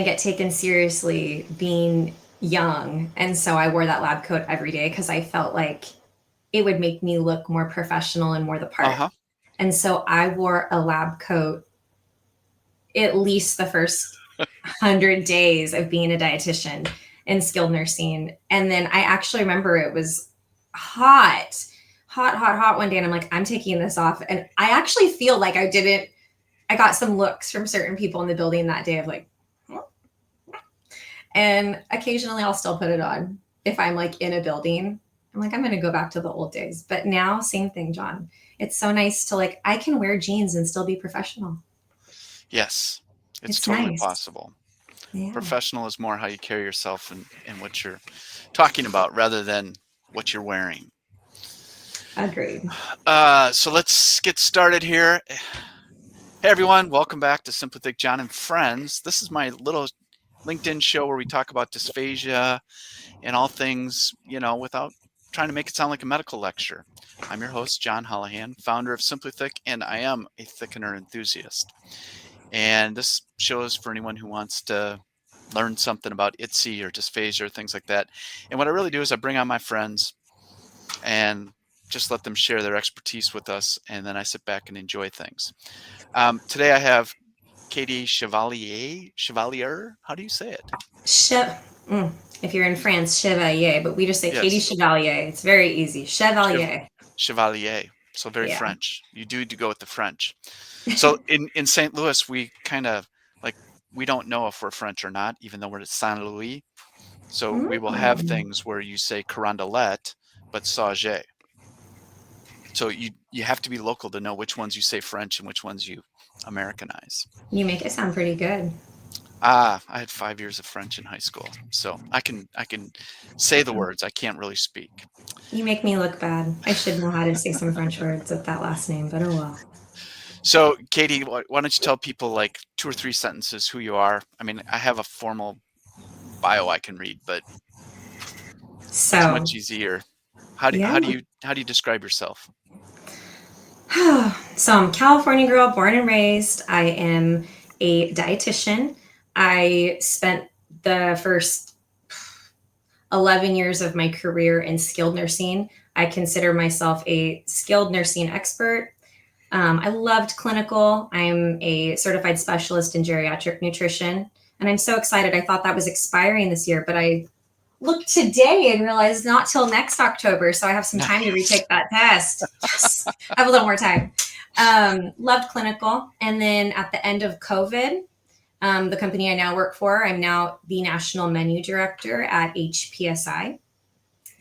get taken seriously being young. And so I wore that lab coat every day because I felt like it would make me look more professional and more the part. Uh-huh. And so I wore a lab coat at least the first 100 days of being a dietitian in skilled nursing. And then I actually remember it was hot, hot one day. And I'm like, I'm taking this off. And I actually feel like I got some looks from certain people in the building that day of like, and occasionally I'll still put it on if I'm like in a building. I'm like, I'm going to go back to the old days. But now, same thing, John. It's so nice to like, I can wear jeans and still be professional. Yes, it's It's totally nice. possible. Yeah. Professional is more how you carry yourself and what you're talking about rather than what you're wearing. Agreed. So let's get started here. Hey everyone, welcome back to SimplyThick, John and Friends. This is my little LinkedIn show where we talk about dysphagia and all things, without trying to make it sound like a medical lecture. I'm your host, John Holohan, founder of SimplyThick, and I am a thickener enthusiast. And this show is for anyone who wants to learn something about IDDSI or dysphagia or things like that. And what I really do is I bring on my friends and just let them share their expertise with us, and then I sit back and enjoy things. Today I have Katie Chevalier. How do you say it? If you're in France, Chevalier, but we just say Katie Yes. Chevalier. It's very easy. Chevalier. Chevalier. So very Yeah. French. You do go with the French. So in St. Louis, we kind of like, we don't know if we're French or not, even though we're at Saint Louis. So we will have things where you say carondelet, but sauge. So you have to be local to know which ones you say French and which ones you Americanize. You make it sound pretty good. I had 5 years of French in high school, so I can say the words. I can't really speak. You make me look bad. I should know how to say some French words with that last name, but oh well. So, Katie, why don't you tell people like 2 or 3 sentences who you are? I mean, I have a formal bio I can read, but it's So, much easier. How do yeah. you describe yourself? So I'm a California girl, born and raised. I am a dietitian. I spent the first 11 years of my career in skilled nursing. I consider myself a skilled nursing expert. I loved clinical. I'm a certified specialist in geriatric nutrition. And I'm so excited. I thought that was expiring this year, but I looked today and realized not till next October. So I have some time to retake that test. Yes, I have a little more time. Loved clinical. And then at the end of COVID, the company I now work for, I'm now the national menu director at HPSI.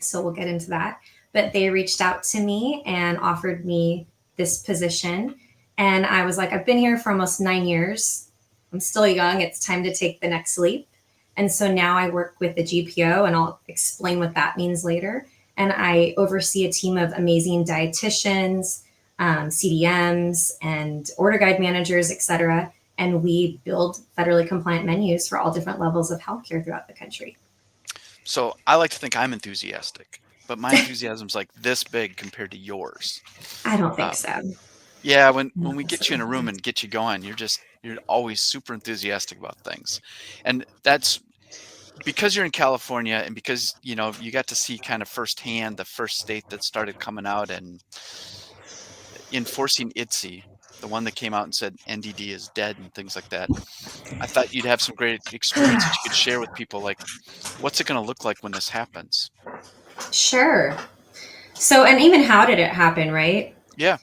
So we'll get into that. But they reached out to me and offered me this position. And I was like, I've been here for almost 9 years. I'm still young. It's time to take the next leap. And so now I work with the GPO, and I'll explain what that means later. And I oversee a team of amazing dietitians, CDMs, and order guide managers, et cetera. And we build federally compliant menus for all different levels of healthcare throughout the country. So I like to think I'm enthusiastic, but my enthusiasm's like this big compared to yours. I don't think so. Yeah, when we get you in a room and get you going, you're always super enthusiastic about things. And that's because you're in California, and because you got to see kind of firsthand the first state that started coming out and enforcing IDDSI, the one that came out and said NDD is dead and things like that. I thought you'd have some great experience that you could share with people, like what's it going to look like when this happens? Sure. So, and even how did it happen, right? Yeah.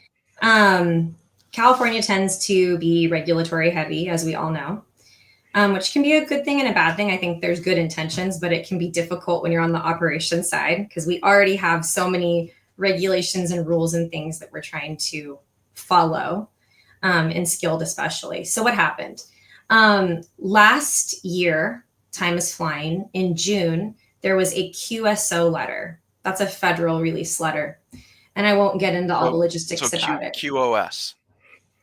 California tends to be regulatory heavy, as we all know, which can be a good thing and a bad thing. I think there's good intentions, but it can be difficult when you're on the operations side because we already have so many regulations and rules and things that we're trying to follow, in skilled especially. So what happened? Last year, time is flying, in June, there was a QSO letter. That's a federal release letter. And I won't get into all the logistics about it. QoS.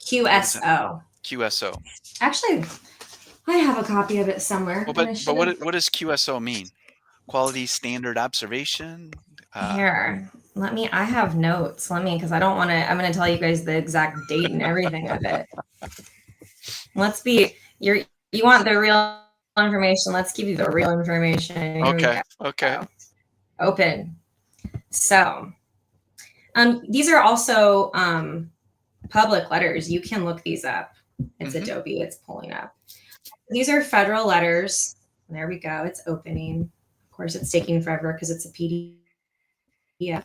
QSO. QSO. Actually, I have a copy of it somewhere. Well, but what does QSO mean? Quality Standard Observation? Here, I have notes. Because I don't want to, I'm going to tell you guys the exact date and everything of it. You want the real information. Let's give you the real information. Here Okay. we go. Okay. Open. So these are also public letters. You can look these up. It's Adobe. It's pulling up. These are federal letters. There we go. It's opening. Of course, it's taking forever because it's a PDF.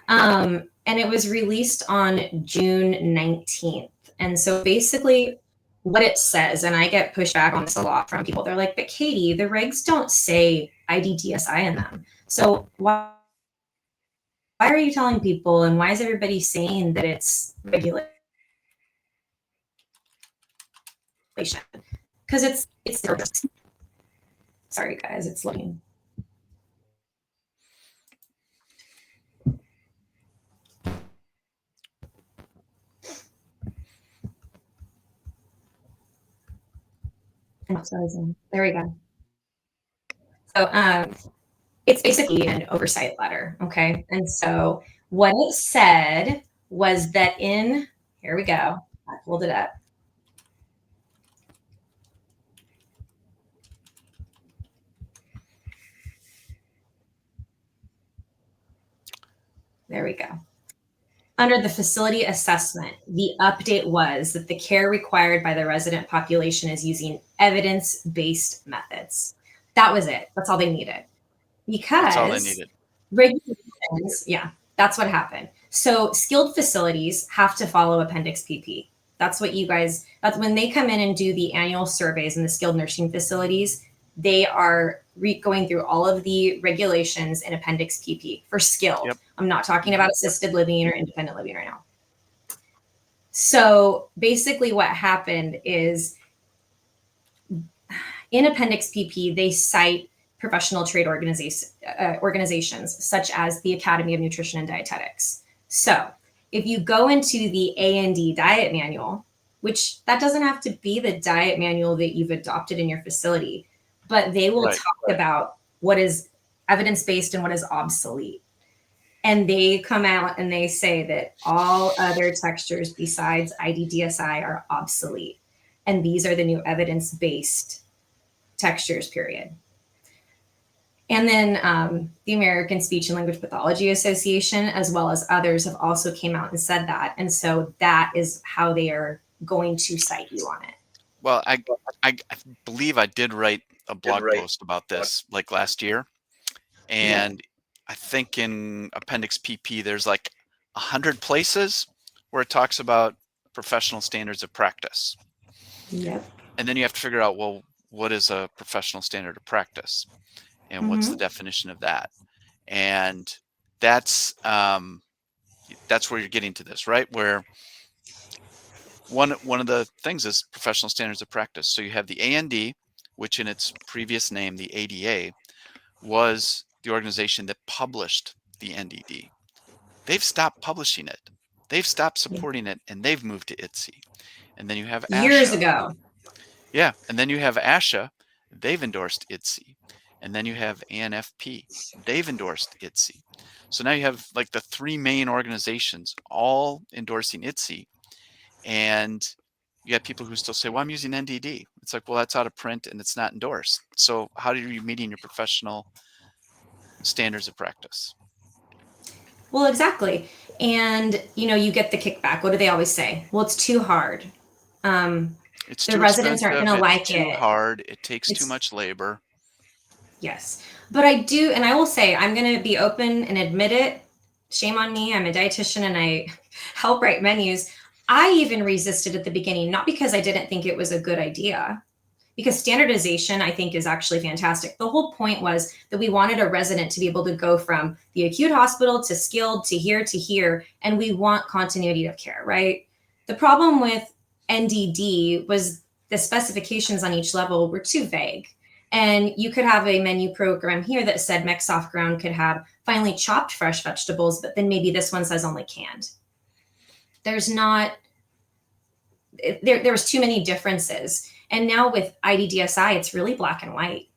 And it was released on June 19th. And so basically what it says, and I get pushback on this a lot from people, they're like, but Katie, the regs don't say IDDSI in them. So why are you telling people, and why is everybody saying that it's regulation? Because it's sorry guys, it's loading. There we go. So it's basically an oversight letter, okay? And so what it said was that here we go, I pulled it up. There we go. Under the facility assessment, the update was that the care required by the resident population is using evidence-based methods. That was it. That's all they needed. Because that's all they needed. Regulations, yeah, that's what happened. So skilled facilities have to follow Appendix PP. That's what that's when they come in and do the annual surveys in the skilled nursing facilities, they are going through all of the regulations in Appendix PP for skilled. Yep. I'm not talking about assisted living or independent living right now. So basically what happened is in Appendix PP, they cite professional trade organizations such as the Academy of Nutrition and Dietetics. So if you go into the A&D diet manual, which that doesn't have to be the diet manual that you've adopted in your facility, but they will talk about what is evidence-based and what is obsolete. And they come out and they say that all other textures besides IDDSI are obsolete. And these are the new evidence-based textures, period. And then the American Speech and Language Pathology Association, as well as others, have also came out and said that. And so that is how they are going to cite you on it. Well, I believe I did write a blog post about this like last year. And I think in Appendix PP, there's like 100 places where it talks about professional standards of practice. Yep. And then you have to figure out, well, what is a professional standard of practice? And what's the definition of that? And that's where you're getting to this, right? Where one of the things is professional standards of practice. So you have the A&D, which in its previous name, the ADA, was the organization that published the NDD. They've stopped publishing it. They've stopped supporting it, and they've moved to IDDSI. And then you have ASHA. Years ago. Yeah, and then you have ASHA. They've endorsed IDDSI. And then you have ANFP. They've endorsed IDDSI. So now you have like the three main organizations all endorsing IDDSI. And you have people who still say, well, I'm using NDD. It's like, well, that's out of print and it's not endorsed. So how are you meeting your professional standards of practice? Well, exactly. And, you get the kickback. What do they always say? Well, it's too hard. It's the residents aren't going to like it. It's too hard. It takes too much labor. Yes. But I will say, I'm going to be open and admit it. Shame on me. I'm a dietitian and I help write menus. I even resisted at the beginning, not because I didn't think it was a good idea, because standardization, I think, is actually fantastic. The whole point was that we wanted a resident to be able to go from the acute hospital to skilled to here, and we want continuity of care, right? The problem with NDD was the specifications on each level were too vague. And you could have a menu program here that said Mex Soft Ground could have finely chopped fresh vegetables, but then maybe this one says only canned. There was too many differences. And now with IDDSI, it's really black and white.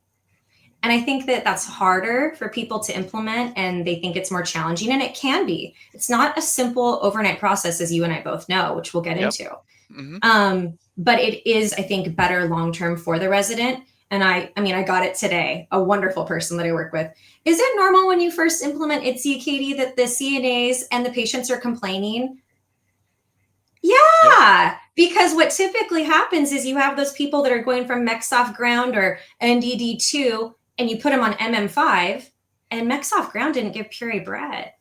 And I think that that's harder for people to implement, and they think it's more challenging, and it can be. It's not a simple overnight process, as you and I both know, which we'll get into. But it is, I think, better long-term for the resident. and I mean, I got it today, a wonderful person that I work with. Is it normal when you first implement IDDSI, Katie, that the CNAs and the patients are complaining? Yeah, Yep. because what typically happens is you have those people that are going from MEC ground or NDD2, and you put them on MM5, and MEC ground didn't give puree bread.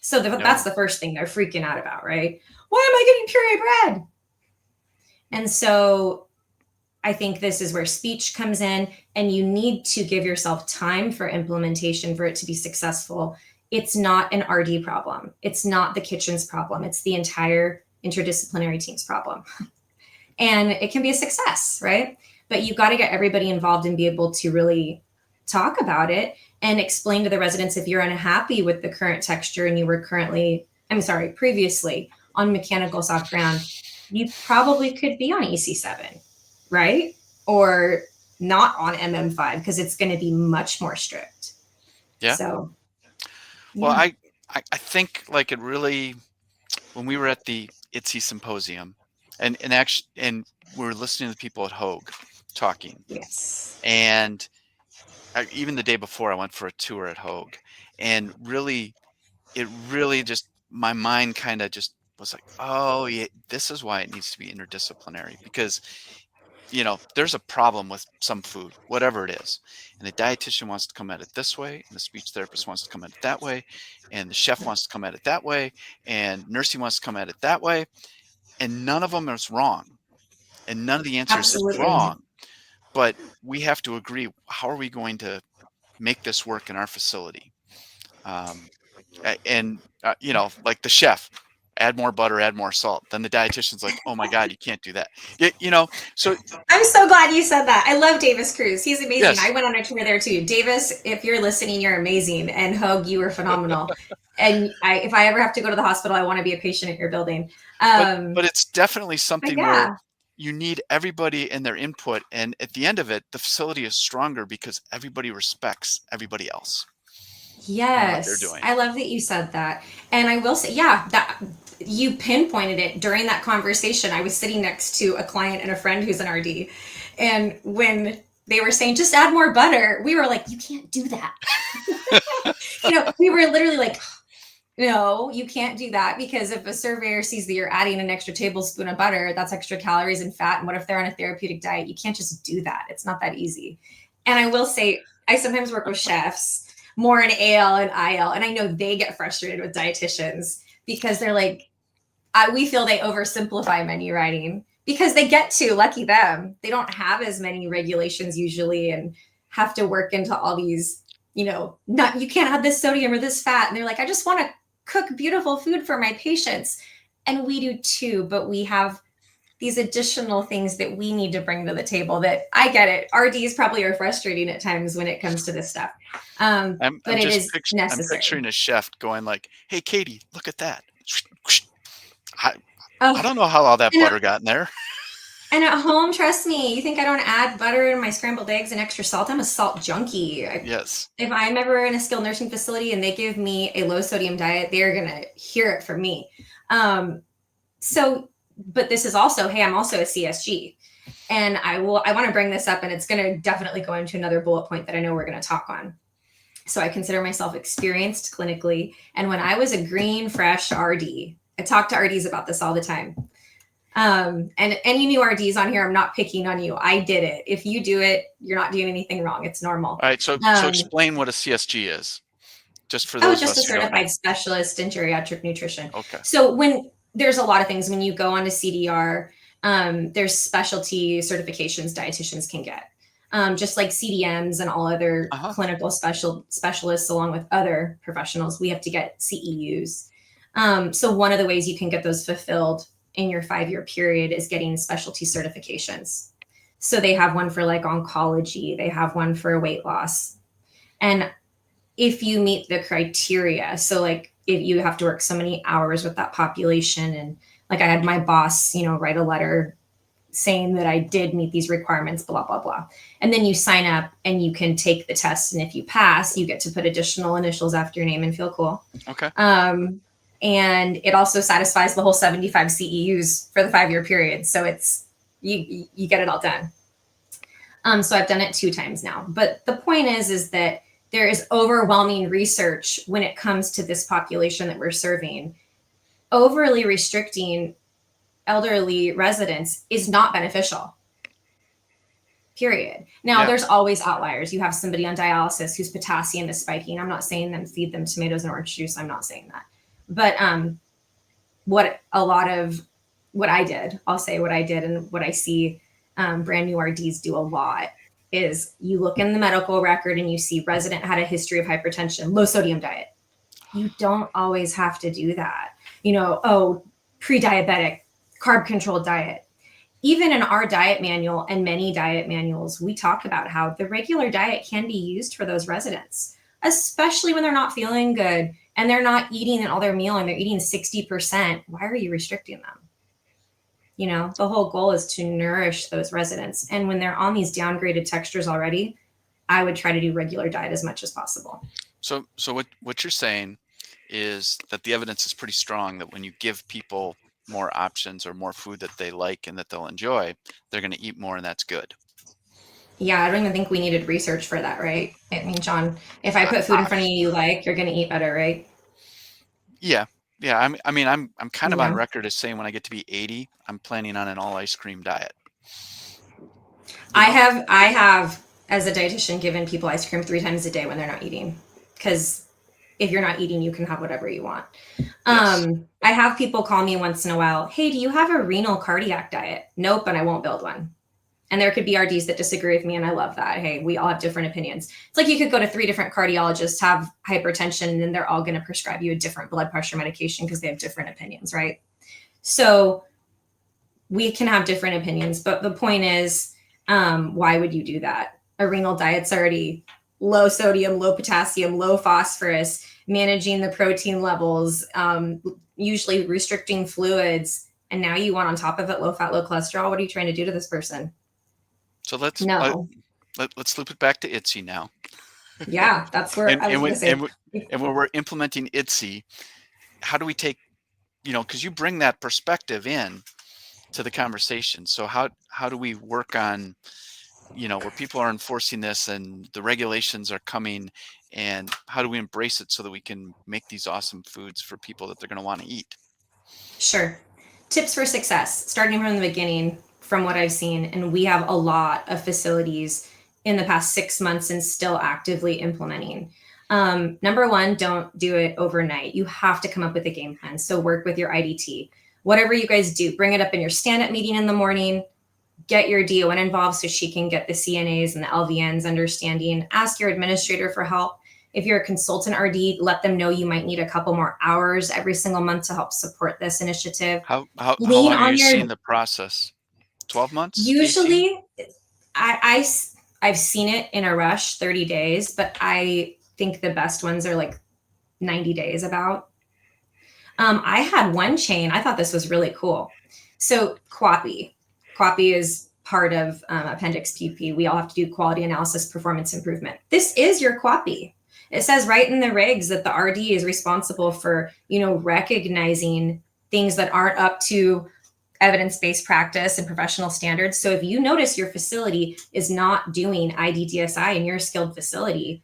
So that's the first thing they're freaking out about, right? Why am I getting puree bread? And so I think this is where speech comes in, and you need to give yourself time for implementation for it to be successful. It's not an RD problem. It's not the kitchen's problem. It's the entire interdisciplinary team's problem. And it can be a success, right? But you've got to get everybody involved and be able to really talk about it and explain to the residents if you're unhappy with the current texture and you were previously on mechanical soft ground, you probably could be on EC7, right? Or not on MM5 because it's going to be much more strict. Yeah. So, well, I think like it really, when we were at the IDDSI symposium, and we were listening to the people at Hogue talking. Yes. And even the day before, I went for a tour at Hogue, and it really just, my mind kind of just was like, oh yeah, this is why it needs to be interdisciplinary, because there's a problem with some food, whatever it is, and the dietitian wants to come at it this way, and the speech therapist wants to come at it that way, and the chef wants to come at it that way, and nursing wants to come at it that way, and none of them is wrong, and none of the answers is wrong, but we have to agree, how are we going to make this work in our facility? Like the chef, add more butter, add more salt. Then the dietitian's like, oh my God, you can't do that. So I'm so glad you said that. I love Davis Cruz. He's amazing. Yes. I went on a tour there too. Davis, if you're listening, you're amazing. And Hogue, you were phenomenal. And if I ever have to go to the hospital, I want to be a patient at your building. But it's definitely something where you need everybody and their input. And at the end of it, the facility is stronger because everybody respects everybody else. Yes. What they're doing. I love that you said that. And I will say, that you pinpointed it during that conversation. I was sitting next to a client and a friend who's an RD. And when they were saying, just add more butter, we were like, you can't do that. We were literally like, no, you can't do that, because if a surveyor sees that you're adding an extra tablespoon of butter, that's extra calories and fat. And what if they're on a therapeutic diet? You can't just do that. It's not that easy. And I will say, I sometimes work with chefs more in AL and IL, and I know they get frustrated with dietitians because they're like, we feel they oversimplify menu writing because they get to, lucky them, they don't have as many regulations usually and have to work into all these, you can't have this sodium or this fat. And they're like, I just want to cook beautiful food for my patients. And we do too, but we have these additional things that we need to bring to the table that, I get it, RDs probably are frustrating at times when it comes to this stuff. But it is necessary. I'm picturing a chef going like, hey, Katie, look at that. I don't know how all that butter got in there. And at home, trust me, you think I don't add butter in my scrambled eggs and extra salt? I'm a salt junkie. Yes. If I'm ever in a skilled nursing facility and they give me a low sodium diet, they're going to hear it from me. But this is also, hey, I'm also a CSG. And I want to bring this up, and it's going to definitely go into another bullet point that I know we're going to talk on. So I consider myself experienced clinically. And when I was a green, fresh RD, I talk to RDs about this all the time. And any new RDs on here, I'm not picking on you. I did it. If you do it, you're not doing anything wrong. It's normal. All right. So explain what a CSG is, just for those. Just a certified specialist in geriatric nutrition. Okay. So when there's a lot of things when you go on to CDR, there's specialty certifications dietitians can get. Just like CDMs and all other clinical specialists, along with other professionals, we have to get CEUs. So one of the ways you can get those fulfilled in your 5-year period is getting specialty certifications. So they have one for like oncology, they have one for weight loss. And if you meet the criteria, so like if you have to work so many hours with that population, and like I had my boss, write a letter saying that I did meet these requirements, blah, blah, blah. And then you sign up and you can take the test. And if you pass, you get to put additional initials after your name and feel cool. Okay. And it also satisfies the whole 75 CEUs for the 5-year period. So it's, you get it all done. So I've done it 2 times now. But the point is that there is overwhelming research when it comes to this population that we're serving. Overly restricting elderly residents is not beneficial. Period. Now, there's always outliers. You have somebody on dialysis whose potassium is spiking. I'm not saying them feed them tomatoes and orange juice. I'm not saying that. But what I did, I'll say what I did and what I see brand new RDs do a lot is you look in the medical record and you see resident had a history of hypertension, low sodium diet. You don't always have to do that. Pre-diabetic, carb controlled diet. Even in our diet manual and many diet manuals, we talk about how the regular diet can be used for those residents, especially when they're not feeling good and they're not eating all their meal and they're eating 60%. Why are you restricting them? The whole goal is to nourish those residents. And when they're on these downgraded textures already, I would try to do regular diet as much as possible. So what you're saying is that the evidence is pretty strong that when you give people more options or more food that they like and that they'll enjoy, they're going to eat more, and that's good. Yeah, I don't even think we needed research for that, right? I mean, John, if I put food in front of you like, you're going to eat better, right? Yeah. I'm kind of on record as saying when I get to be 80, I'm planning on an all ice cream diet. I have, as a dietitian, given people ice cream 3 times a day when they're not eating, because if you're not eating, you can have whatever you want. Yes. I have people call me once in a while, hey, do you have a renal cardiac diet? Nope, and I won't build one. And there could be RDs that disagree with me, and I love that. Hey, we all have different opinions. It's like you could go to 3 different cardiologists, have hypertension, and then they're all going to prescribe you a different blood pressure medication because they have different opinions, right? So we can have different opinions, but the point is, why would you do that? A renal diet's already low sodium, low potassium, low phosphorus, managing the protein levels, usually restricting fluids. And now you want on top of it low fat, low cholesterol. What are you trying to do to this person? So let's loop it back to IDDSI now. Yeah, that's where I was going to say. And when we're implementing IDDSI, how do we take, because you bring that perspective in to the conversation. So how do we work on, where people are enforcing this and the regulations are coming, and how do we embrace it so that we can make these awesome foods for people that they're going to want to eat? Sure. Tips for success, starting from the beginning, from what I've seen, and we have a lot of facilities in the past 6 months and still actively implementing. Number 1, don't do it overnight. You have to come up with a game plan. So work with your IDT. Whatever you guys do, bring it up in your stand-up meeting in the morning. Get your DON involved so she can get the CNAs and the LVNs understanding. Ask your administrator for help. If you're a consultant RD, let them know you might need a couple more hours every single month to help support this initiative. How long are you seeing the process? 12 months? Usually, I've seen it in a rush, 30 days, but I think the best ones are like 90 days about. I had one chain. I thought this was really cool. So QAPI is part of Appendix PP. We all have to do quality analysis, performance improvement. This is your QAPI. It says right in the regs that the RD is responsible for, recognizing things that aren't up to evidence-based practice and professional standards. So if you notice your facility is not doing IDDSI in your skilled facility,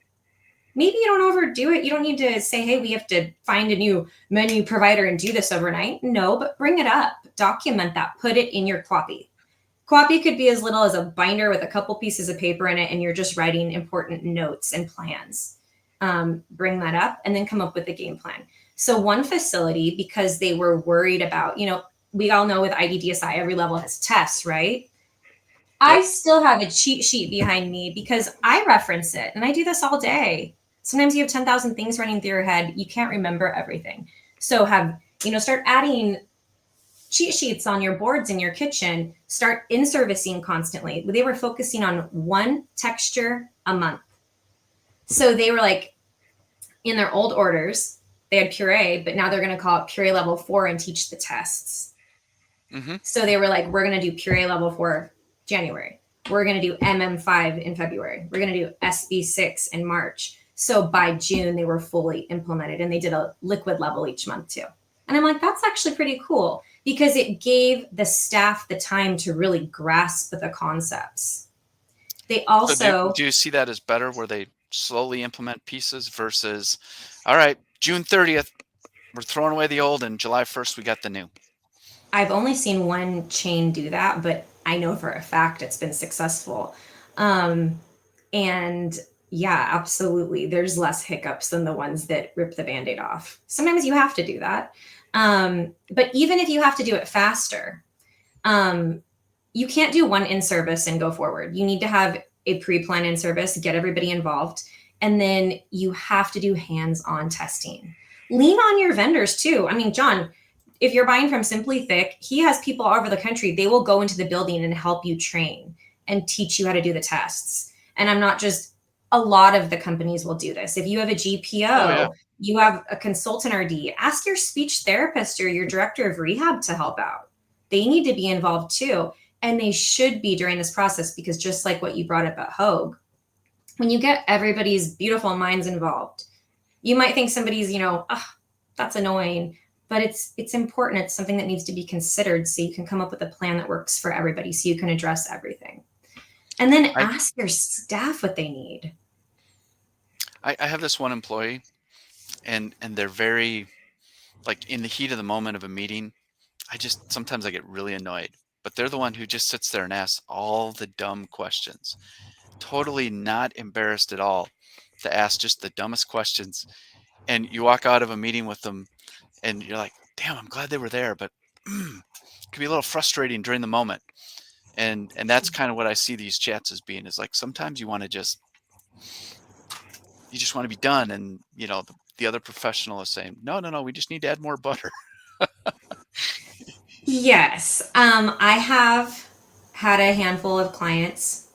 maybe you don't overdo it. You don't need to say, hey, we have to find a new menu provider and do this overnight. No, but bring it up, document that, put it in your QAPI. QAPI could be as little as a binder with a couple pieces of paper in it, and you're just writing important notes and plans. Bring that up and then come up with a game plan. So one facility, because they were worried about, we all know with IDDSI, every level has tests, right? Yep. I still have a cheat sheet behind me because I reference it, and I do this all day. Sometimes you have 10,000 things running through your head. You can't remember everything. So start adding cheat sheets on your boards in your kitchen. Start in-servicing constantly. They were focusing on one texture a month. So they were like, in their old orders, they had puree, but now they're going to call it puree level 4 and teach the tests. Mm-hmm. So they were like, we're going to do puree level 4 January. We're going to do MM5 in February. We're going to do SB6 in March. So by June, they were fully implemented, and they did a liquid level each month too. And I'm like, that's actually pretty cool because it gave the staff the time to really grasp the concepts. They So also, do you see that as better, where they slowly implement pieces versus, all right, June 30th, we're throwing away the old, and July 1st, we got the new? I've only seen one chain do that, but I know for a fact it's been successful. Um, and yeah, absolutely. There's less hiccups than the ones that rip the band-aid off. Sometimes you have to do that. But even if you have to do it faster, um, you can't do one in service and go forward. You need to have a pre-plan in service, get everybody involved, and then you have to do hands-on testing. Lean on your vendors too. I mean, John, if you're buying from SimplyThick, he has people all over the country. They will go into the building and help you train and teach you how to do the tests. And I'm not just, a lot of the companies will do this. If you have a Oh yeah. GPO, you have a consultant RD, ask your speech therapist or your director of rehab to help out. They need to be involved too. And they should be during this process, because just like what you brought up at Hogue, when you get everybody's beautiful minds involved, you might think somebody's, oh, that's annoying, but it's important. It's something that needs to be considered, so you can come up with a plan that works for everybody, so you can address everything. And then ask your staff what they need. I have this one employee, and they're very, like, in the heat of the moment of a meeting, sometimes I get really annoyed, but they're the one who just sits there and asks all the dumb questions, totally not embarrassed at all to ask just the dumbest questions. And you walk out of a meeting with them and you're like, damn, I'm glad they were there, but it could be a little frustrating during the moment. And that's kind of what I see these chats as being, is like, sometimes you just want to be done. And the other professional is saying, no, we just need to add more butter. Yes. I have had a handful of clients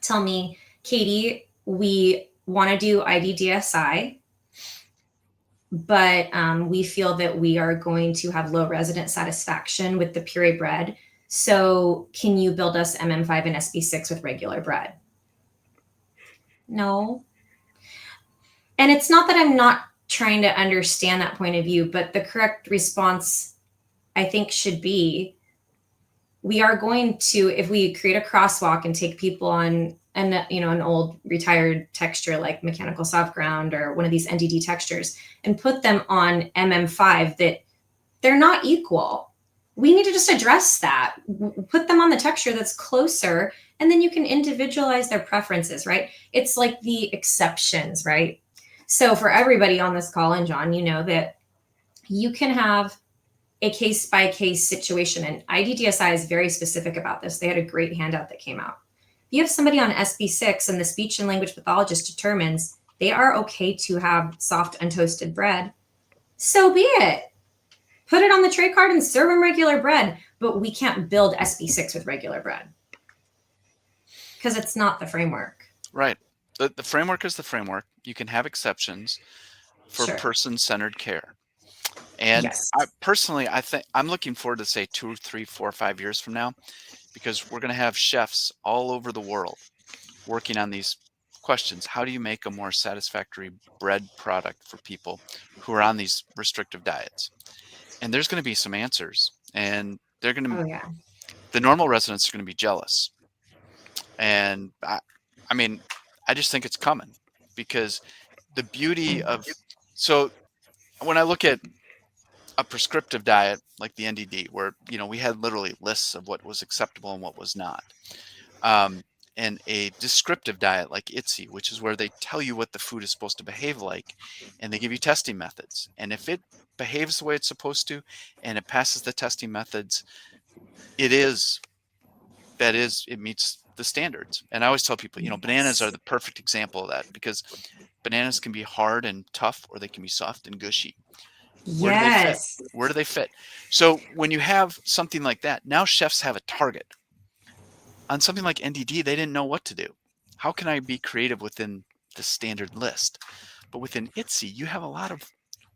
tell me, Katie, we want to do IDDSI, but we feel that we are going to have low resident satisfaction with the puree bread. So can you build us MM5 and SB6 with regular bread? No. And it's not that I'm not trying to understand that point of view, but the correct response, I think, should be, we are going to, if we create a crosswalk and take people on an old retired texture like mechanical soft ground or one of these NDD textures and put them on MM5, that they're not equal. We need to just address that. Put them on the texture that's closer, and then you can individualize their preferences, right? It's like the exceptions, right? So for everybody on this call, and John, you know that you can have a case-by-case situation, and IDDSI is very specific about this. They had a great handout that came out. If you have somebody on SB6 and the speech and language pathologist determines they are okay to have soft untoasted bread, so be it. Put it on the tray card and serve them regular bread, but we can't build SB6 with regular bread because it's not the framework. Right. The framework is the framework. You can have exceptions for person-centered care. And yes. I think I'm looking forward to, say, 2, 3, 4, 5 years from now, because we're going to have chefs all over the world working on these questions. How do you make a more satisfactory bread product for people who are on these restrictive diets? And there's going to be some answers, and they're going to, the normal residents are going to be jealous. And I just think it's coming, because the beauty of, so when I look at a prescriptive diet like the NDD, where we had literally lists of what was acceptable and what was not, and a descriptive diet like IDDSI, which is where they tell you what the food is supposed to behave like, and they give you testing methods, and if it behaves the way it's supposed to and it passes the testing methods, it meets the standards. And I always tell people, bananas are the perfect example of that, because bananas can be hard and tough, or they can be soft and gushy. Where do they fit? Where do they fit? So when you have something like that, now chefs have a target. On something like NDD, they didn't know what to do. How can I be creative within the standard list? But within IDDSI, you have a lot of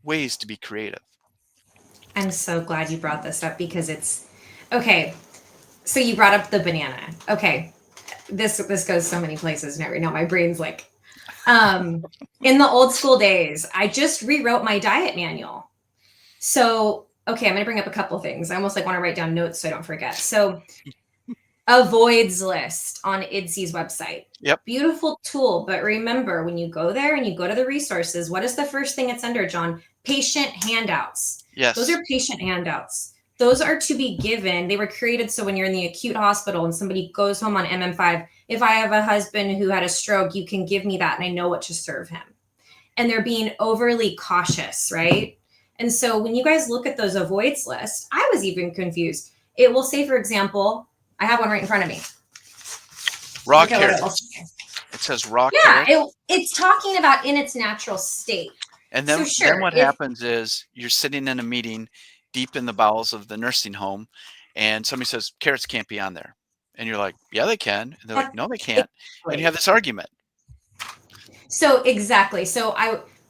ways to be creative. I'm so glad you brought this up, because it's okay. So you brought up the banana. Okay. This goes so many places now. Right now my brain's like, in the old school days, I just rewrote my diet manual. So, okay, I'm going to bring up a couple things. I almost want to write down notes so I don't forget. So avoids list on IDDSI's website. Yep. Beautiful tool, but remember, when you go there and you go to the resources, what is the first thing it's under, John? Patient handouts. Yes. Those are patient handouts. Those are to be given. They were created so when you're in the acute hospital and somebody goes home on MM5, if I have a husband who had a stroke, you can give me that and I know what to serve him. And they're being overly cautious, right? And so when you guys look at those avoids list, I was even confused. It will say, for example, I have one right in front of me. Raw carrots. It says raw carrots. Yeah, it's talking about in its natural state. And then, then what happens is you're sitting in a meeting deep in the bowels of the nursing home and somebody says, carrots can't be on there. And you're like, yeah, they can. And they're like, no, they can't. And you have this argument. So exactly. So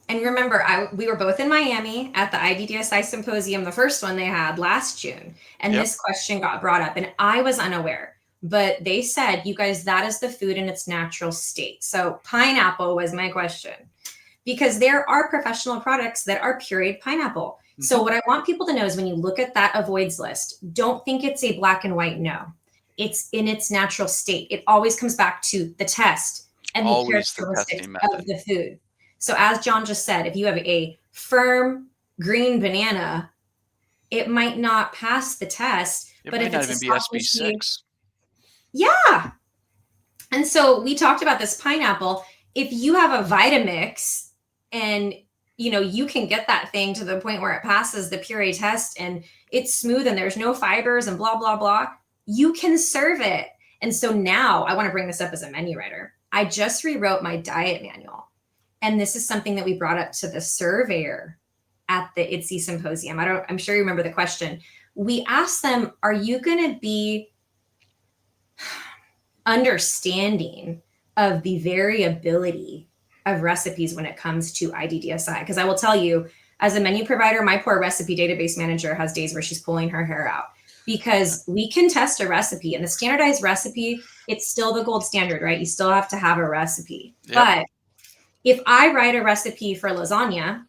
remember, we were both in Miami at the IDDSI symposium, the first one they had last June. And this question got brought up and I was unaware, but they said, you guys, that is the food in its natural state. So pineapple was my question because there are professional products that are pureed pineapple. Mm-hmm. So what I want people to know is when you look at that avoids list, don't think it's a black and white no. It's in its natural state. It always comes back to the test and the characteristics of the food. So as John just said, if you have a firm green banana, it might not pass the test. But if it's not even be SB6. Yeah. And so we talked about this pineapple. If you have a Vitamix and you can get that thing to the point where it passes the puree test and it's smooth and there's no fibers and blah, blah, blah, you can serve it. And so now I want to bring this up as a menu writer. I just rewrote my diet manual. And this is something that we brought up to the surveyor at the IDDSI symposium. I'm sure you remember the question. We asked them, are you going to be understanding of the variability of recipes when it comes to IDDSI? Because I will tell you, as a menu provider, my poor recipe database manager has days where she's pulling her hair out because we can test a recipe and the standardized recipe, it's still the gold standard, right? You still have to have a recipe. Yep. But if I write a recipe for lasagna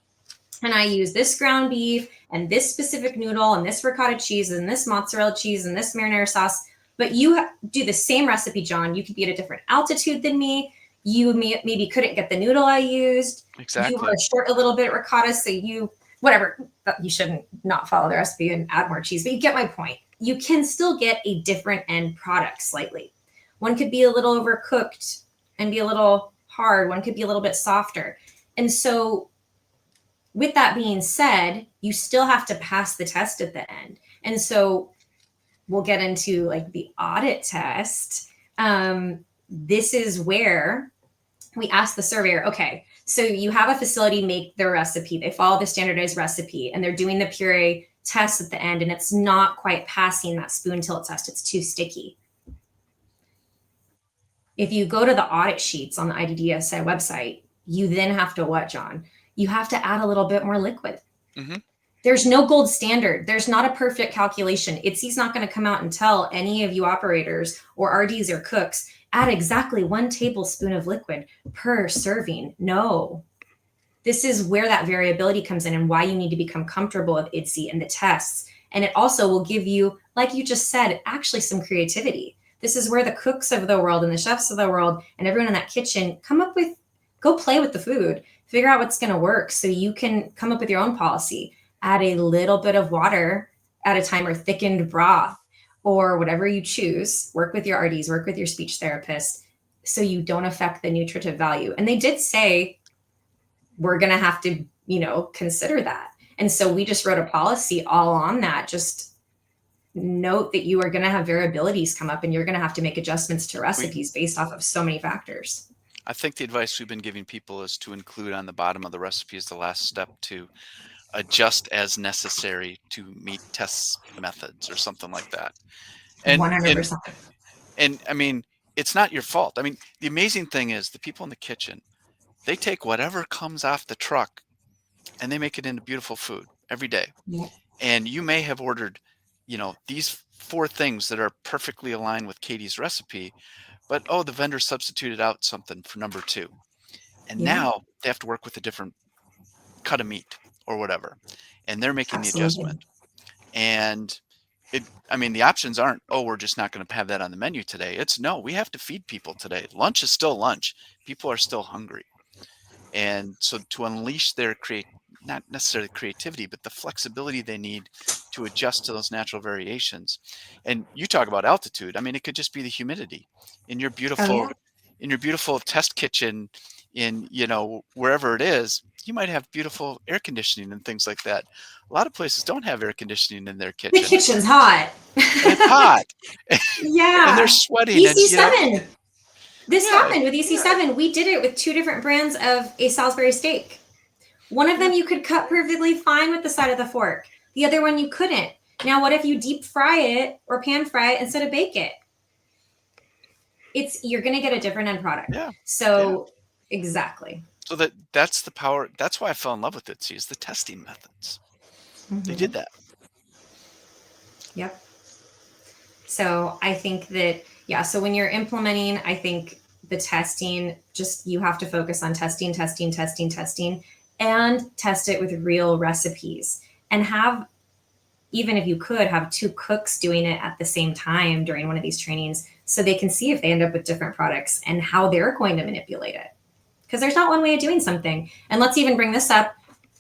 and I use this ground beef and this specific noodle and this ricotta cheese and this mozzarella cheese and this marinara sauce, but you do the same recipe, John, you could be at a different altitude than me. You maybe couldn't get the noodle I used. Exactly. You were short a little bit ricotta, so you shouldn't not follow the recipe and add more cheese, but you get my point. You can still get a different end product slightly. One could be a little overcooked and be a little hard. One could be a little bit softer. And so with that being said, you still have to pass the test at the end. And so we'll get into like the audit test. This is where we ask the surveyor, okay, so you have a facility make their recipe. They follow the standardized recipe and they're doing the puree test at the end and it's not quite passing that spoon tilt test. It's too sticky. If you go to the audit sheets on the IDDSI website, you then have to what, John? You have to add a little bit more liquid. Mm-hmm. There's no gold standard. There's not a perfect calculation. IDDSI's not going to come out and tell any of you operators or RDs or cooks, add exactly 1 tablespoon of liquid per serving. No. This is where that variability comes in and why you need to become comfortable with IDDSI and the tests. And it also will give you, like you just said, actually some creativity. This is where the cooks of the world and the chefs of the world and everyone in that kitchen go play with the food, figure out what's going to work so you can come up with your own policy. Add a little bit of water at a time or thickened broth or whatever you choose. Work with your RDs, work with your speech therapist so you don't affect the nutritive value. And they did say, we're going to have to, consider that. And so we just wrote a policy all on that. Just note that you are going to have variabilities come up and you're going to have to make adjustments to recipes based off of so many factors. I think the advice we've been giving people is to include on the bottom of the recipe as the last step to adjust as necessary to meet test methods or something like that. And 100%. And I mean, it's not your fault. I mean, the amazing thing is the people in the kitchen, they take whatever comes off the truck and they make it into beautiful food every day. Yeah. And you may have ordered, these 4 things that are perfectly aligned with Katie's recipe, but the vendor substituted out something for number 2. And now they have to work with a different cut of meat or whatever. And they're making the adjustment. And I mean, the options aren't, oh, we're just not going to have that on the menu today. It's no, we have to feed people today. Lunch is still lunch. People are still hungry. And so to unleash their not necessarily creativity, but the flexibility they need to adjust to those natural variations. And you talk about altitude. I mean, it could just be the humidity in your Oh yeah. beautiful test kitchen in, wherever it is. You might have beautiful air conditioning and things like that. A lot of places don't have air conditioning in their The kitchen, kitchen's hot. and it's hot, and they're Yeah. sweating, and EC7. This yeah, happened with EC7. We did it with 2 different brands of a Salisbury steak. One of them you could cut perfectly fine with the side of the fork. The other one you couldn't. Now, what if you deep fry it or pan fry it instead of bake it? You're going to get a different end product. yeah. So exactly. So that's the power. That's why I fell in love with IDDSI, is the testing methods. They did that. Yep. So I think that, yeah, so when you're implementing, I think the testing, just you have to focus on testing, and test it with real recipes. And have, even if you could, have 2 cooks doing it at the same time during one of these trainings so they can see if they end up with different products and how they're going to manipulate it. Because there's not one way of doing something. And let's even bring this up.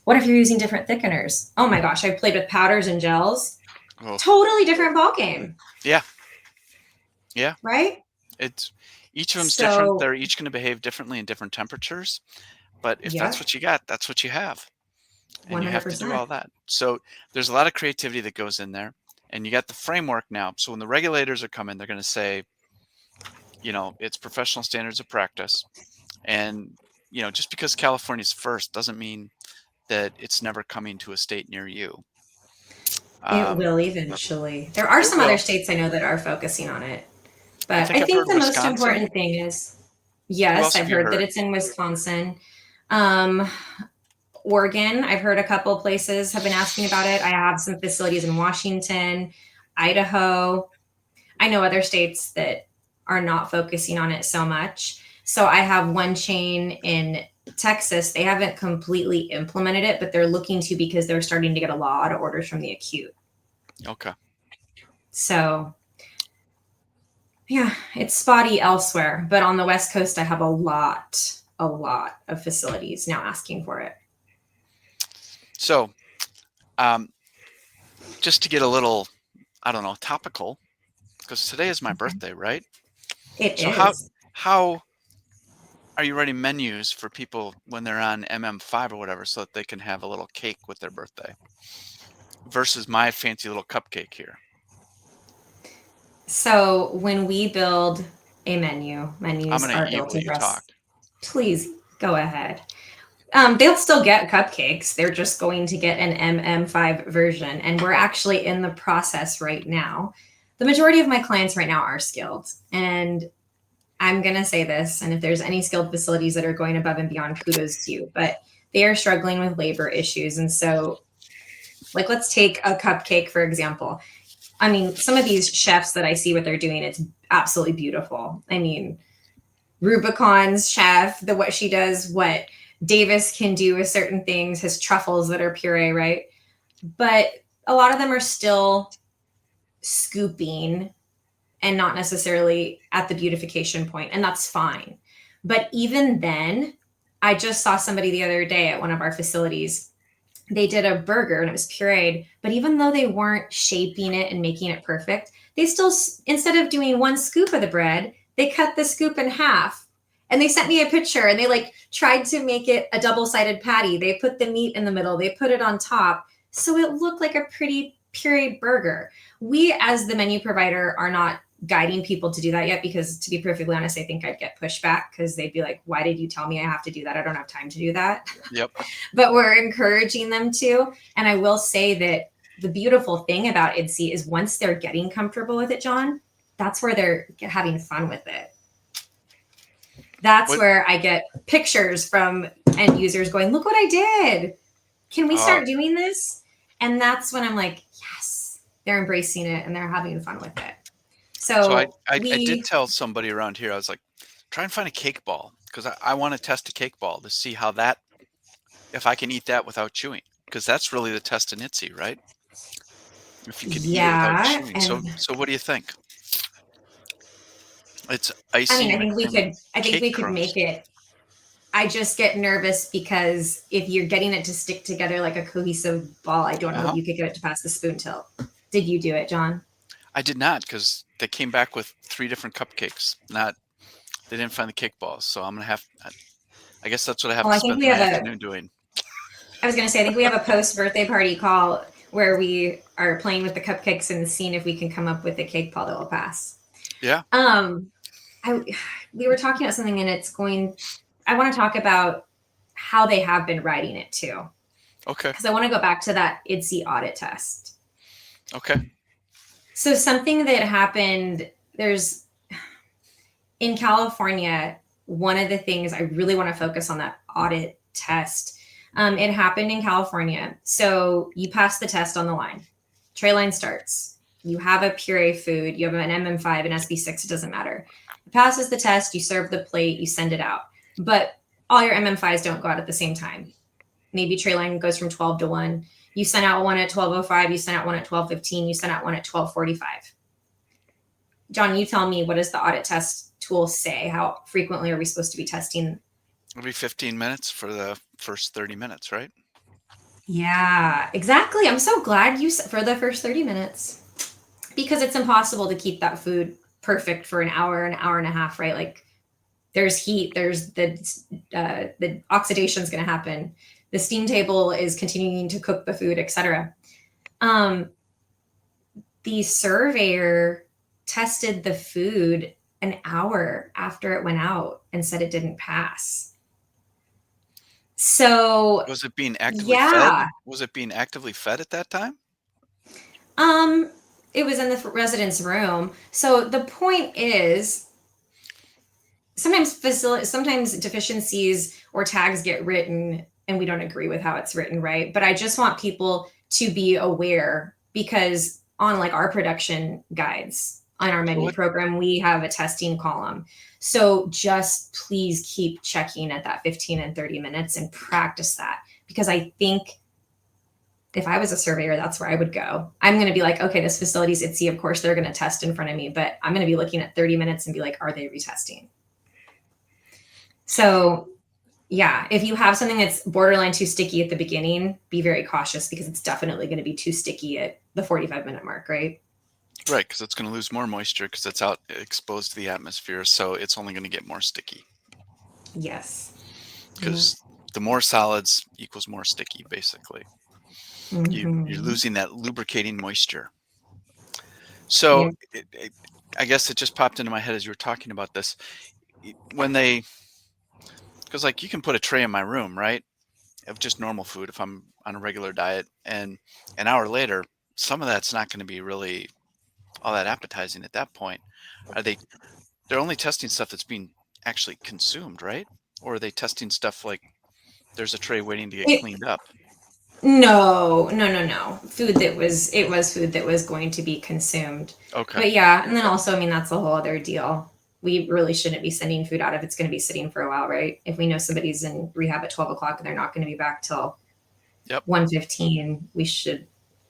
What if you're using different thickeners? Oh my gosh, I've played with powders and gels. Oh. Totally different ballgame. Yeah. Yeah. Right? It's each of them's different. They're each going to behave differently in different temperatures. But if that's what you got, that's what you have. And 100%. You have to do all that. So there's a lot of creativity that goes in there. And you got the framework now. So when the regulators are coming, they're going to say, it's professional standards of practice. And, just because California's first doesn't mean that it's never coming to a state near you. It will eventually. There are some other states I know that are focusing on it. But I think the most important thing is, yes, I've heard that it's in Wisconsin. Oregon, I've heard a couple of places have been asking about it. I have some facilities in Washington, Idaho. I know other states that are not focusing on it so much. So I have one chain in Texas. They haven't completely implemented it, but they're looking to, because they're starting to get a lot of orders from the acute. Okay. So yeah, it's spotty elsewhere, but on the West Coast, I have a lot of facilities now asking for it. So, just to get a little, I don't know, topical, because today is my birthday, right? It is. How are you writing menus for people when they're on MM5 or whatever, so that they can have a little cake with their birthday versus my fancy little cupcake here? So when we build a menus are built to dress. Please go ahead. They'll still get cupcakes. They're just going to get an MM5 version. And we're actually in the process right now. The majority of my clients right now are skilled. And I'm going to say this, and if there's any skilled facilities that are going above and beyond, kudos to you. But they are struggling with labor issues. And so, like, let's take a cupcake, for example. I mean, some of these chefs that I see what they're doing, it's absolutely beautiful. I mean, Rubicon's chef, what she does, what Davis can do with certain things, his truffles that are puree, right? But a lot of them are still scooping and not necessarily at the beautification point, and that's fine. But even then, I just saw somebody the other day at one of our facilities. They did a burger and it was pureed, but even though they weren't shaping it and making it perfect, they still, instead of doing 1 scoop of the bread, they cut the scoop in half. And they sent me a picture, and they tried to make it a double-sided patty. They put the meat in the middle. They put it on top. So it looked like a pretty pureed burger. We, as the menu provider, are not guiding people to do that yet, because, to be perfectly honest, I think I'd get pushback, because they'd be like, why did you tell me I have to do that? I don't have time to do that. Yep. But we're encouraging them to. And I will say that the beautiful thing about IDDSI is once they're getting comfortable with it, John, that's where they're having fun with it. That's where I get pictures from end users going, look what I did. Can we start doing this? And that's when I'm like, yes, they're embracing it and they're having fun with it. So I did tell somebody around here, I was like, try and find a cake ball, because I want to test a cake ball to see how if I can eat that without chewing, because that's really the test in IDDSI, right? if you can eat it without Yeah, chewing. and So what do you think? It's I mean, icing and cream of I think cake we could make crust. it. I just get nervous because if you're getting it to stick together like a cohesive ball, I don't know if Uh-huh. you could get it to pass the spoon tilt. Did you do it, John? I did not, because they came back with 3 different cupcakes. They didn't find the cake balls, so I'm gonna have. I guess that's what I have Well, to I think spend we my have a. afternoon doing. I was going to say, I think we have a post birthday party call where we are playing with the cupcakes and seeing if we can come up with a cake ball that will pass. Yeah. Um, we were talking about something, and it's going. I want to talk about how they have been writing it too, Okay. because I want to go back to that IDDSI audit test. Okay. So something that happened, there's in California, one of the things I really want to focus on that audit test. It happened in California. So you pass the test on the line. Tray line starts. You have a puree food. You have an MM5, an SB6. It doesn't matter. It passes the test. You serve the plate. You send it out. But all your MM5s don't go out at the same time. Maybe tray line goes from 12 to 1. You send out one at 12:05. You send out one at 12:15. You send out one at 12:45. John, you tell me, what does the audit test tool say? How frequently are we supposed to be testing? It'll be 15 minutes for the first 30 minutes, right? Yeah, exactly. I'm so glad you for the first 30 minutes, because it's impossible to keep that food perfect for an hour and a half, right? Like there's heat, there's the oxidation is going to happen. The steam table is continuing to cook the food, etc. The surveyor tested the food an hour after it went out and said it didn't pass. So Was it being actively fed? yeah, Was it being actively fed at that time? um, it was in the resident's room. So the point is, sometimes deficiencies or tags get written and we don't agree with how it's written, right? But I just want people to be aware, because on like our production guides on our menu program, we have a testing column. So just please keep checking at that 15 and 30 minutes and practice that, because I think if I was a surveyor, that's where I would go. I'm going to be like, okay, this facility's IDDSI. Of course, they're going to test in front of me, but I'm going to be looking at 30 minutes and be like, are they retesting? So yeah, if you have something that's borderline too sticky at the beginning, be very cautious, because it's definitely going to be too sticky at the 45-minute mark, right? Right, because it's going to lose more moisture because it's out exposed to the atmosphere, so it's only going to get more sticky. Yes. Because the more solids equals more sticky, basically. Mm-hmm. You're losing that lubricating moisture. So I guess it just popped into my head as you were talking about this. Because like you can put a tray in my room, right, of just normal food if I'm on a regular diet, and an hour later, some of that's not going to be really all that appetizing at that point. They're only testing stuff that's being actually consumed, right? Or are they testing stuff like there's a tray waiting to get cleaned up? No. It was food that was going to be consumed. Okay. But yeah, and then also, I mean, that's a whole other deal. We really shouldn't be sending food out if it's going to be sitting for a while, right? If we know somebody's in rehab at 12 o'clock and they're not going to be back till 1:15, we should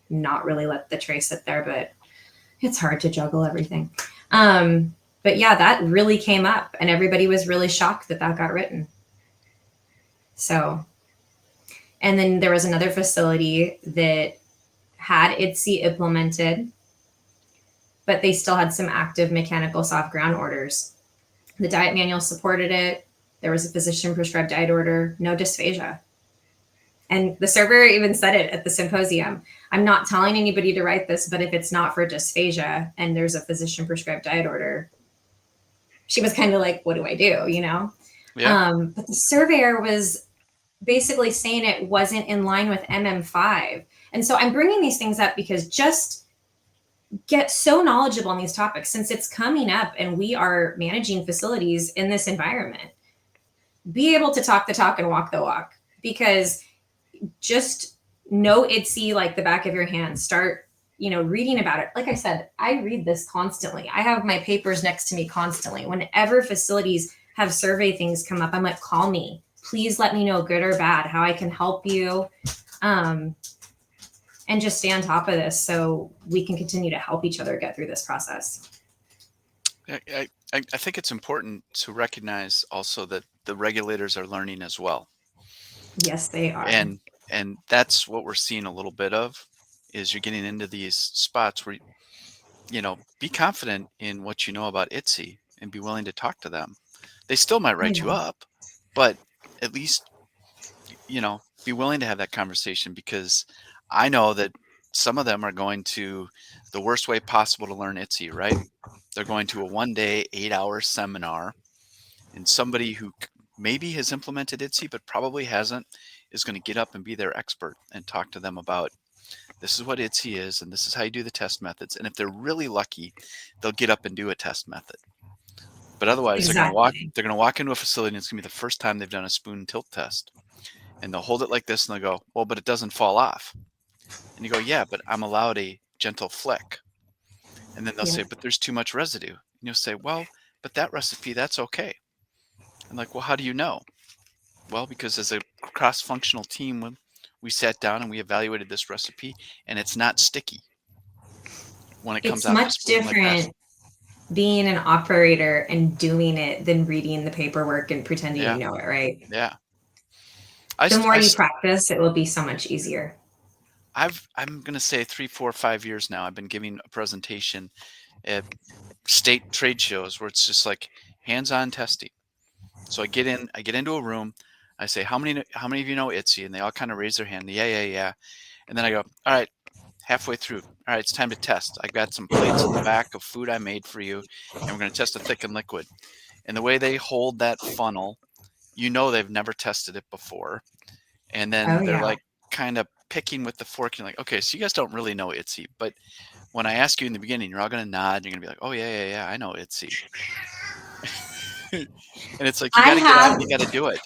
not really let the tray sit there, but it's hard to juggle everything. But yeah, that really came up, and everybody was really shocked that got written. So, and then there was another facility that had IDDSI implemented, but they still had some active mechanical soft ground orders. The diet manual supported it. There was a physician prescribed diet order, no dysphagia. And the server even said it at the symposium. I'm not telling anybody to write this, but if it's not for dysphagia and there's a physician prescribed diet order, she was kind of like, what do I do? You know? Yeah. But the surveyor was basically saying it wasn't in line with MM5. And so I'm bringing these things up because just get so knowledgeable on these topics, since it's coming up and we are managing facilities in this environment. Be able to talk the talk and walk the walk, because just know IDDSI like the back of your hand. Start, reading about it. Like I said, I read this constantly. I have my papers next to me constantly. Whenever facilities have survey things come up, I'm like, call me. Please let me know, good or bad, how I can help you. and just stay on top of this so we can continue to help each other get through this process. I think it's important to recognize also that the regulators are learning as well. Yes, they are. And that's what we're seeing a little bit of, is you're getting into these spots where, be confident in what you know about IDDSI and be willing to talk to them. They still might write you up, but at least, be willing to have that conversation, because I know that some of them are going to the worst way possible to learn IDDSI, right? They're going to a 1-day, 8-hour seminar, and somebody who maybe has implemented IDDSI but probably hasn't is going to get up and be their expert and talk to them about, this is what IDDSI is, and this is how you do the test methods. And if they're really lucky, they'll get up and do a test method. But otherwise, they're going to walk into a facility, and it's going to be the first time they've done a spoon tilt test. And they'll hold it like this, and they'll go, well, but it doesn't fall off. And you go, yeah, but I'm allowed a gentle flick. And then they'll say, but there's too much residue. And you'll say, well, but that recipe, that's okay. And like, well, how do you know? Well, because as a cross-functional team, we sat down and we evaluated this recipe, and it's not sticky when it comes out. It's much different being an operator and doing it than reading the paperwork and pretending you know it, right? Yeah. The more you practice, it will be so much easier. I'm going to say 3, 4, 5 years now, I've been giving a presentation at state trade shows where it's just like hands-on testing. So I get into a room, I say, how many of you know IDDSI? And they all kind of raise their hand. Yeah. And then I go, all right, halfway through. All right, it's time to test. I got some plates in the back of food I made for you, and we're going to test a thick and liquid. And the way they hold that funnel, they've never tested it before. And then they're like kind of picking with the fork. You're like, okay, so you guys don't really know IDDSI. But when I ask you in the beginning, you're all going to nod. You're going to be like, oh, yeah, I know IDDSI. And it's like, you got to get out and you got to do it.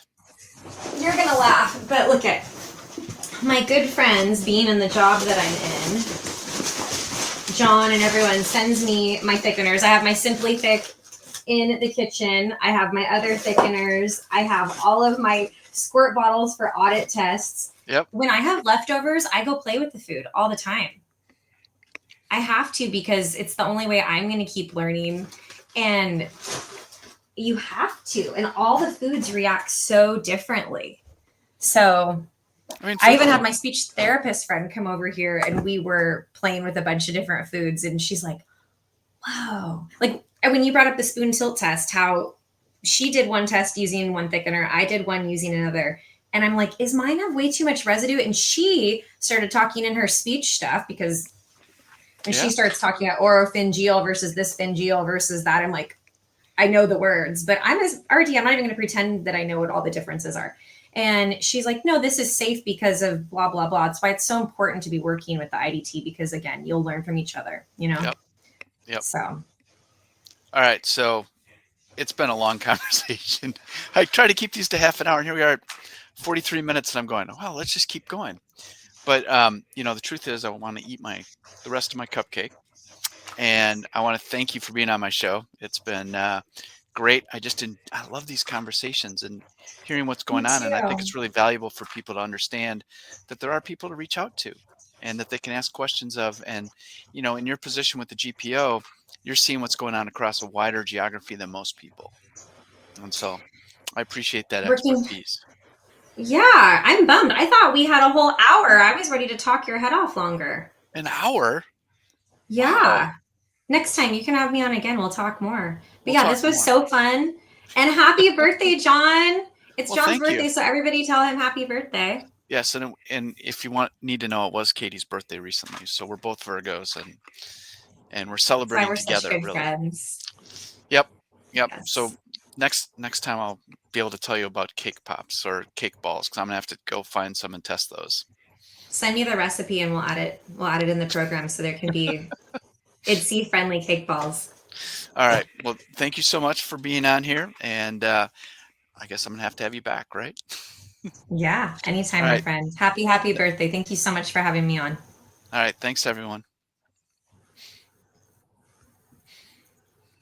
You're going to laugh, but look at my good friends being in the job that I'm in. John and everyone sends me my thickeners. I have my SimplyThick in the kitchen. I have my other thickeners. I have all of my squirt bottles for audit tests. Yep. When I have leftovers, I go play with the food all the time. I have to, because it's the only way I'm going to keep learning. And you have to. And all the foods react so differently. So I even had my speech therapist friend come over here, and we were playing with a bunch of different foods. And she's like, wow. Like when you brought up the spoon tilt test, how she did one test using one thickener, I did one using another. And I'm like, is mine have way too much residue? And she started talking in her speech stuff, because when she starts talking about oropharyngeal versus this pharyngeal versus that, I'm like, I know the words, but I'm not even going to pretend that I know what all the differences are. And she's like, no, this is safe because of blah, blah, blah. That's why it's so important to be working with the IDT, because again, you'll learn from each other, Yep. So. All right. So it's been a long conversation. I try to keep these to half an hour, and here we are at 43 minutes, and I'm going, well, let's just keep going. But, the truth is, I want to eat the rest of my cupcake, and I want to thank you for being on my show. It's been great. I love these conversations and hearing what's going on. And I think it's really valuable for people to understand that there are people to reach out to and that they can ask questions of. And, in your position with the GPO, you're seeing what's going on across a wider geography than most people. And so I appreciate that expertise. Yeah, I'm bummed. I thought we had a whole hour. I was ready to talk your head off longer. An hour? Yeah. Wow. Next time you can have me on again. We'll talk more. But this was so fun. And happy birthday, John. It's John's birthday, so everybody tell him happy birthday. Yes, and if you need to know, it was Katie's birthday recently. So we're both Virgos, and we're celebrating together. Such good really. Friends. Yep. Yes. So next time I'll be able to tell you about cake pops or cake balls, because I'm gonna have to go find some and test those. Send me the recipe and we'll add it in the program so there can be IDDSI-friendly cake balls. All right. Well, thank you so much for being on here, and I guess I'm gonna have to have you back, right? Yeah, anytime, my friend. Happy birthday. Thank you so much for having me on. All right. Thanks, everyone.